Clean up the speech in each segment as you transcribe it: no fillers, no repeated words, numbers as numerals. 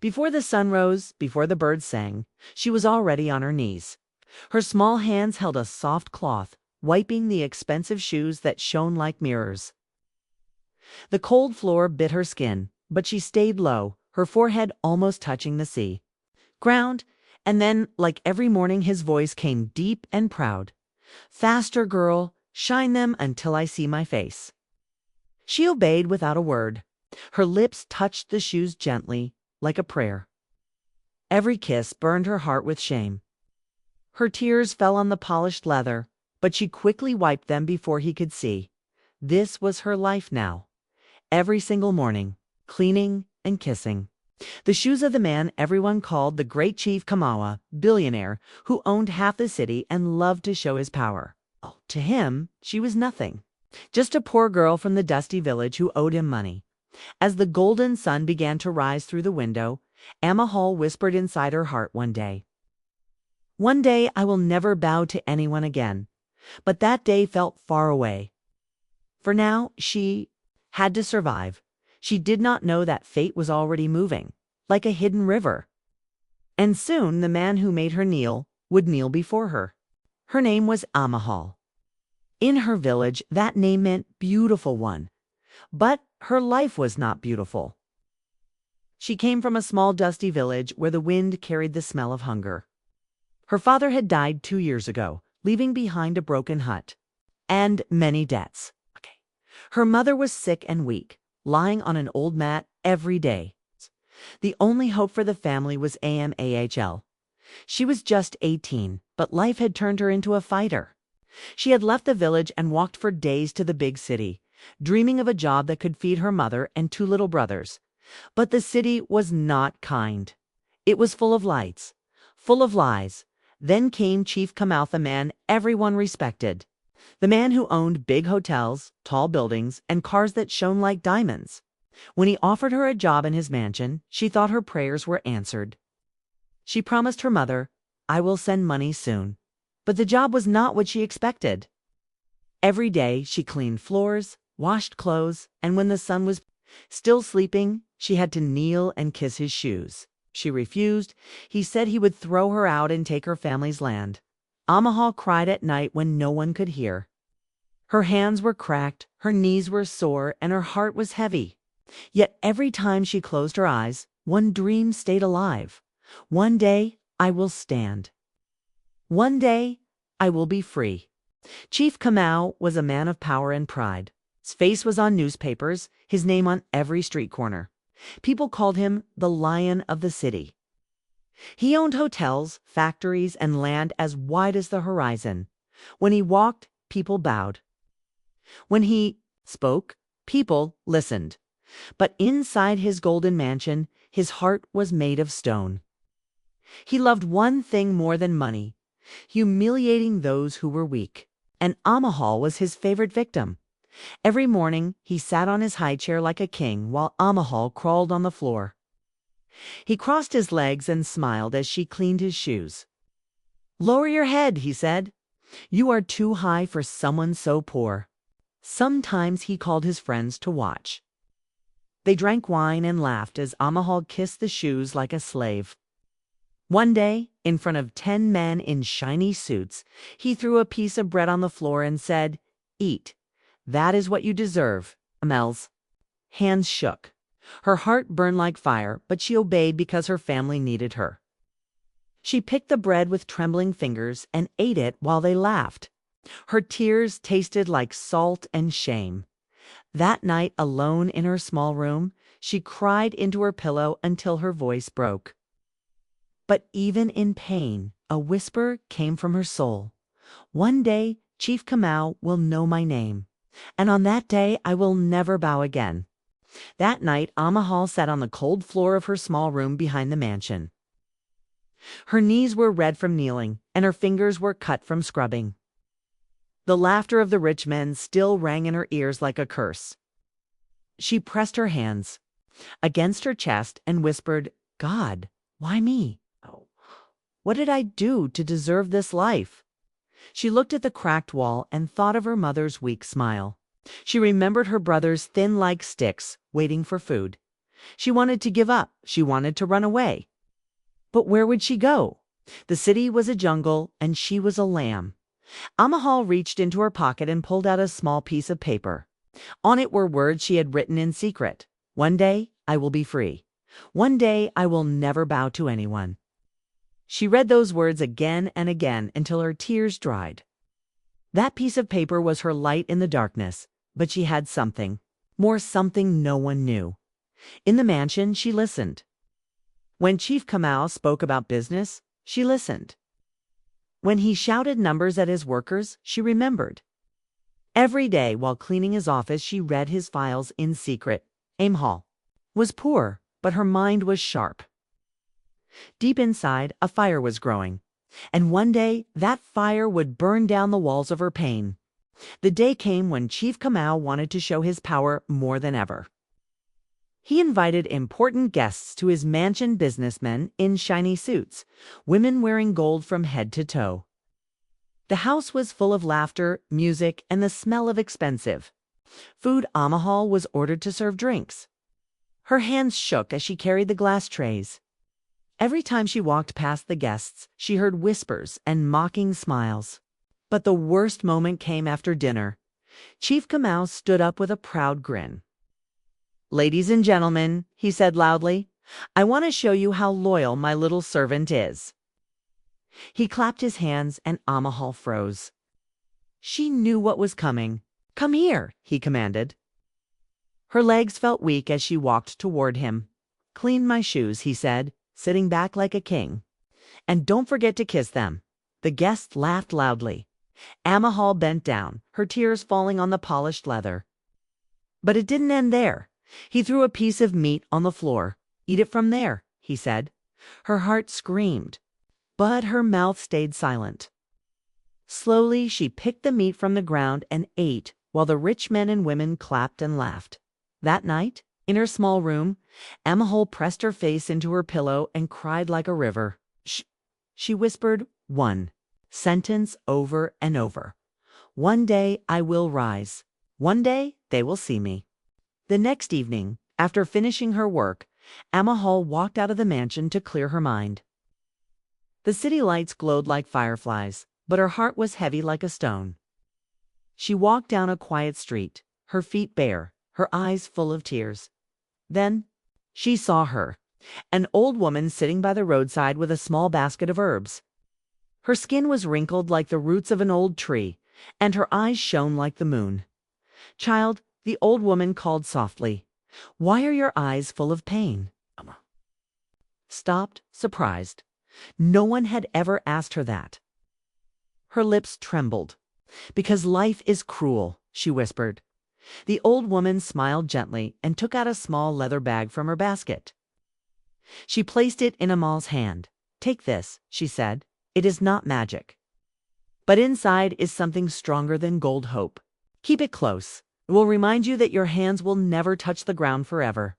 Before the sun rose, before the birds sang, she was already on her knees. Her small hands held a soft cloth, wiping the expensive shoes that shone like mirrors. The cold floor bit her skin, but she stayed low, her forehead almost touching the sea. Ground, and then, like every morning, his voice came deep and proud. "Faster, girl, shine them until I see my face." She obeyed without a word. Her lips touched the shoes gently, like a prayer. Every kiss burned her heart with shame. Her tears fell on the polished leather, but she quickly wiped them before he could see. This was her life now. Every single morning, cleaning and kissing. The shoes of the man everyone called the great Chief Kamawa, billionaire, who owned half the city and loved to show his power. Oh, to him, she was nothing. Just a poor girl from the dusty village who owed him money. As the golden sun began to rise through the window, Amahal whispered inside her heart one day, "One day I will never bow to anyone again." But that day felt far away. For now, she had to survive. She did not know that fate was already moving, like a hidden river. And soon the man who made her kneel would kneel before her. Her name was Amahal. In her village, that name meant beautiful one. But her life was not beautiful. She came from a small dusty village where the wind carried the smell of hunger. Her father had died 2 years ago, leaving behind a broken hut and many debts. Her mother was sick and weak, lying on an old mat every day. The only hope for the family was Amahal. She was just 18, but life had turned her into a fighter. She had left the village and walked for days to the big city, dreaming of a job that could feed her mother and 2 little brothers. But the city was not kind. It was full of lights, full of lies. Then came Chief Kamawa, the man everyone respected. The man who owned big hotels, tall buildings, and cars that shone like diamonds. When he offered her a job in his mansion, she thought her prayers were answered. She promised her mother, "I will send money soon." But the job was not what she expected. Every day she cleaned floors, washed clothes, and when the son was still sleeping, she had to kneel and kiss his shoes. She refused. He said he would throw her out and take her family's land. Amahal cried at night when no one could hear. Her hands were cracked, her knees were sore, and her heart was heavy. Yet every time she closed her eyes, one dream stayed alive. One day I will stand. One day I will be free. Chief Kamawa was a man of power and pride. His face was on newspapers, his name on every street corner. People called him the Lion of the City. He owned hotels, factories, and land as wide as the horizon. When he walked, people bowed. When he spoke, people listened. But inside his golden mansion, his heart was made of stone. He loved one thing more than money: humiliating those who were weak. And Amahal was his favorite victim. Every morning, he sat on his high chair like a king while Amahal crawled on the floor. He crossed his legs and smiled as she cleaned his shoes. "Lower your head," he said. "You are too high for someone so poor." Sometimes he called his friends to watch. They drank wine and laughed as Amahal kissed the shoes like a slave. One day, in front of 10 men in shiny suits, he threw a piece of bread on the floor and said, "Eat. That is what you deserve." Amel's hands shook. Her heart burned like fire, but she obeyed because her family needed her. She picked the bread with trembling fingers and ate it while they laughed. Her tears tasted like salt and shame. That night, alone in her small room, she cried into her pillow until her voice broke. But even in pain, a whisper came from her soul. "One day, Chief Kamawa will know my name, and on that day I will never bow again." That night, Amahal sat on the cold floor of her small room behind the mansion. Her knees were red from kneeling, and her fingers were cut from scrubbing. The laughter of the rich men still rang in her ears like a curse. She pressed her hands against her chest and whispered, "God, why me? What did I do to deserve this life?" She looked at the cracked wall and thought of her mother's weak smile. She remembered her brothers thin like sticks, waiting for food. She wanted to give up. She wanted to run away. But where would she go? The city was a jungle, and she was a lamb. Amahal reached into her pocket and pulled out a small piece of paper. On it were words she had written in secret. One day, I will be free. One day, I will never bow to anyone. She read those words again and again until her tears dried. That piece of paper was her light in the darkness, but she had something, more something no one knew. In the mansion, she listened. When Chief Kamau spoke about business, she listened. When he shouted numbers at his workers, she remembered. Every day while cleaning his office, she read his files in secret. Amahal was poor, but her mind was sharp. Deep inside, a fire was growing, and one day that fire would burn down the walls of her pain. The day came when Chief Kamau wanted to show his power more than ever. He invited important guests to his mansion, businessmen in shiny suits, women wearing gold from head to toe. The house was full of laughter, music, and the smell of expensive food. Amahal was ordered to serve drinks. Her hands shook as she carried the glass trays. Every time she walked past the guests, she heard whispers and mocking smiles. But the worst moment came after dinner. Chief Kamau stood up with a proud grin. "Ladies and gentlemen," he said loudly, "I want to show you how loyal my little servant is." He clapped his hands and Amahal froze. She knew what was coming. "Come here," he commanded. Her legs felt weak as she walked toward him. "Clean my shoes," he said, sitting back like a king. "And don't forget to kiss them." The guests laughed loudly. Amahal bent down, her tears falling on the polished leather. But it didn't end there. He threw a piece of meat on the floor. "Eat it from there," he said. Her heart screamed, but her mouth stayed silent. Slowly, she picked the meat from the ground and ate, while the rich men and women clapped and laughed. That night, in her small room, Amahal pressed her face into her pillow and cried like a river. "Shh," she whispered one sentence over and over. "One day I will rise. One day they will see me." The next evening, after finishing her work, Amahal walked out of the mansion to clear her mind. The city lights glowed like fireflies, but her heart was heavy like a stone. She walked down a quiet street, her feet bare, her eyes full of tears. Then she saw her, an old woman sitting by the roadside with a small basket of herbs. Her skin was wrinkled like the roots of an old tree, and her eyes shone like the moon. "Child," the old woman called softly, "why are your eyes full of pain?" Stopped, surprised. No one had ever asked her that. Her lips trembled. "Because life is cruel," she whispered. The old woman smiled gently and took out a small leather bag from her basket. She placed it in Amal's hand. "Take this," she said. "It is not magic. But inside is something stronger than gold hope. Keep it close. It will remind you that your hands will never touch the ground forever."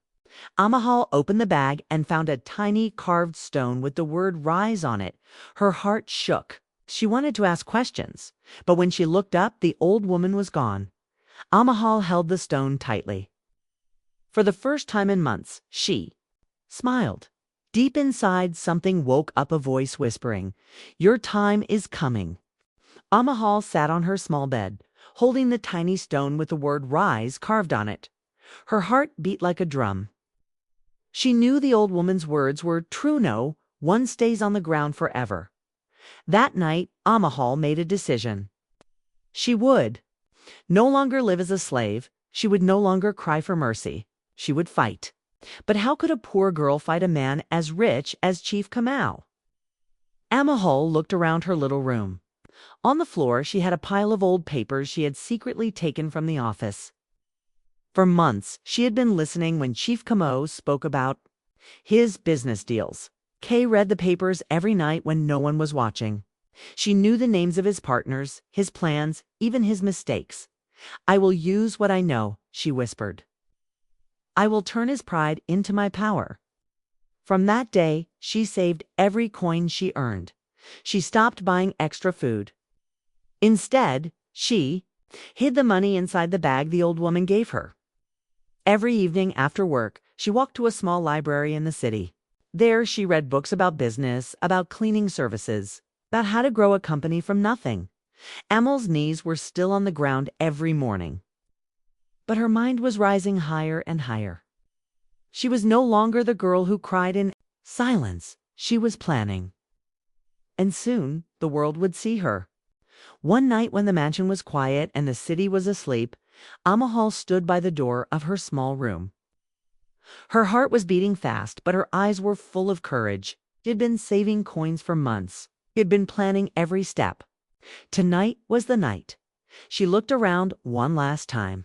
Amahal opened the bag and found a tiny carved stone with the word "Rise" on it. Her heart shook. She wanted to ask questions, but when she looked up, the old woman was gone. Amahal held the stone tightly. For the first time in months, she smiled. Deep inside, something woke up, a voice whispering, "Your time is coming." Amahal sat on her small bed, holding the tiny stone with the word "Rise" carved on it. Her heart beat like a drum. She knew the old woman's words were true. No one stays on the ground forever. That night, Amahal made a decision. She would no longer live as a slave. She would no longer cry for mercy. She would fight. But how could a poor girl fight a man as rich as Chief Kamau? Amahal looked around her little room. On the floor, she had a pile of old papers she had secretly taken from the office. For months, she had been listening when Chief Kamau spoke about his business deals. Kay read the papers every night when no one was watching. She knew the names of his partners, his plans, even his mistakes. "I will use what I know," she whispered. "I will turn his pride into my power." From that day, she saved every coin she earned. She stopped buying extra food. Instead, she hid the money inside the bag the old woman gave her. Every evening after work, She walked to a small library in the city. There, she read books about business, about cleaning services, about how to grow a company from nothing. Amal's knees were still on the ground every morning, but her mind was rising higher and higher. She was no longer the girl who cried in silence. She was planning. And soon, the world would see her. One night when the mansion was quiet and the city was asleep, Amahal stood by the door of her small room. Her heart was beating fast, but her eyes were full of courage. She had been saving coins for months. She had been planning every step. Tonight was the night. She looked around one last time.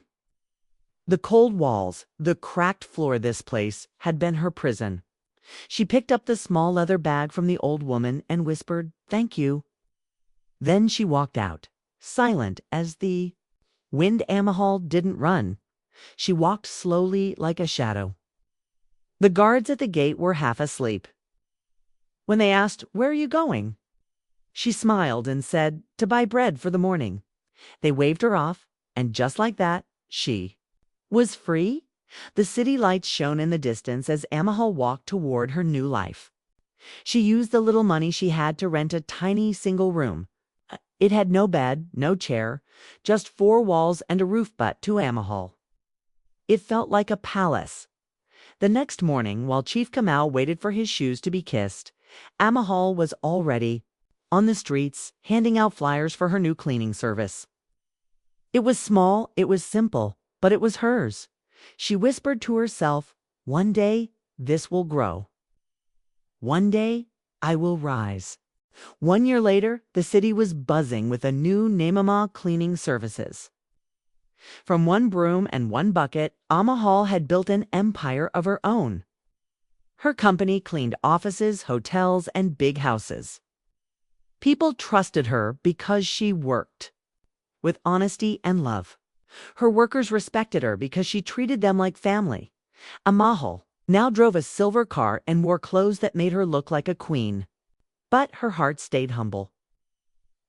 The cold walls, the cracked floor, this place had been her prison. She picked up the small leather bag from the old woman and whispered, "Thank you." Then she walked out, silent as the wind. Amahal didn't run. She walked slowly like a shadow. The guards at the gate were half asleep. When they asked, "Where are you going?" she smiled and said, "To buy bread for the morning." They waved her off, and just like that, she was free. The city lights shone in the distance as Amahal walked toward her new life. She used the little money she had to rent a tiny single room. It had no bed, no chair, just four walls and a roof. But to Amahal, it felt like a palace. The next morning, while Chief Kamau waited for his shoes to be kissed, Amahal was already on the streets, handing out flyers for her new cleaning service. It was small, it was simple, but it was hers. She whispered to herself, "One day, this will grow. One day, I will rise." 1 year later, the city was buzzing with a new Namama cleaning services. From one broom and one bucket, Amahal had built an empire of her own. Her company cleaned offices, hotels, and big houses. People trusted her because she worked with honesty and love. Her workers respected her because she treated them like family. Amahal now drove a silver car and wore clothes that made her look like a queen. But her heart stayed humble.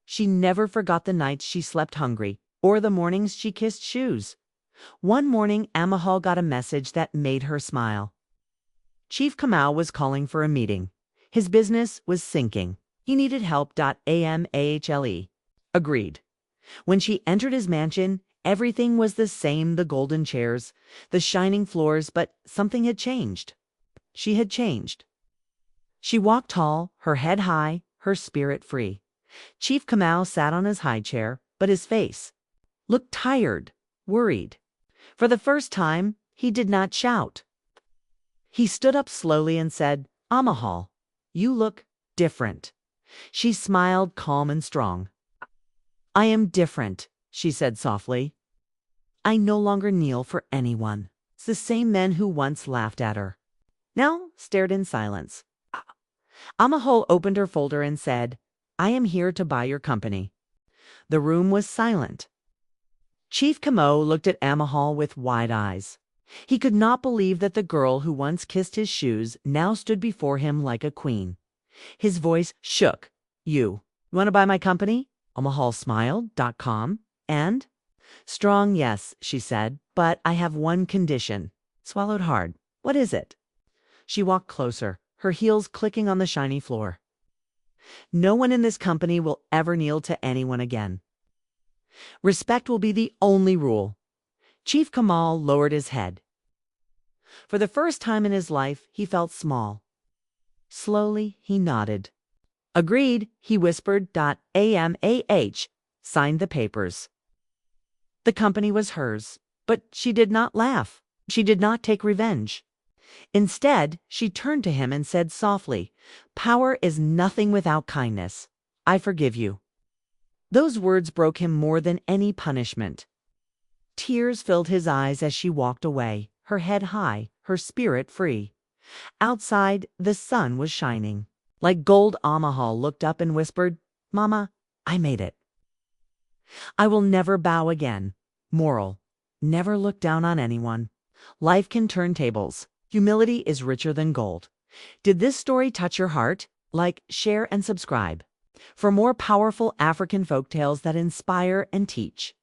She never forgot the nights she slept hungry or the mornings she kissed shoes. One morning, Amahal got a message that made her smile. Chief Kamau was calling for a meeting. His business was sinking. He needed help. Amahle agreed. When she entered his mansion, everything was the same: the golden chairs, the shining floors, but something had changed. She had changed. She walked tall, her head high, her spirit free. Chief Kamau sat on his high chair, but his face looked tired, worried. For the first time, he did not shout. He stood up slowly and said, "Amahal, you look different." She smiled, calm and strong. "I am different," she said softly. "I no longer kneel for anyone." The same men who once laughed at her now stared in silence. Amahal opened her folder and said, "I am here to buy your company." The room was silent. Chief Kamau looked at Amahal with wide eyes. He could not believe that the girl who once kissed his shoes now stood before him like a queen. His voice shook. You want to buy my company?" Amahal smiled, calm and strong. "Yes," she said, "but I have one condition." Swallowed hard. "What is it?" She walked closer, her heels clicking on the shiny floor. "No one in this company will ever kneel to anyone again. Respect will be the only rule." Chief Kamau lowered his head. For the first time in his life, he felt small. Slowly, he nodded. "Agreed," he whispered. Amah signed the papers. The company was hers, but she did not laugh. She did not take revenge. Instead, she turned to him and said softly, "Power is nothing without kindness. I forgive you." Those words broke him more than any punishment. Tears filled his eyes as she walked away, her head high, her spirit free. Outside, the sun was shining like gold. Amahal looked up and whispered, "Mama, I made it. I will never bow again." Moral: never look down on anyone. Life can turn tables. Humility is richer than gold. Did this story touch your heart? Like, share, and subscribe for more powerful African folktales that inspire and teach.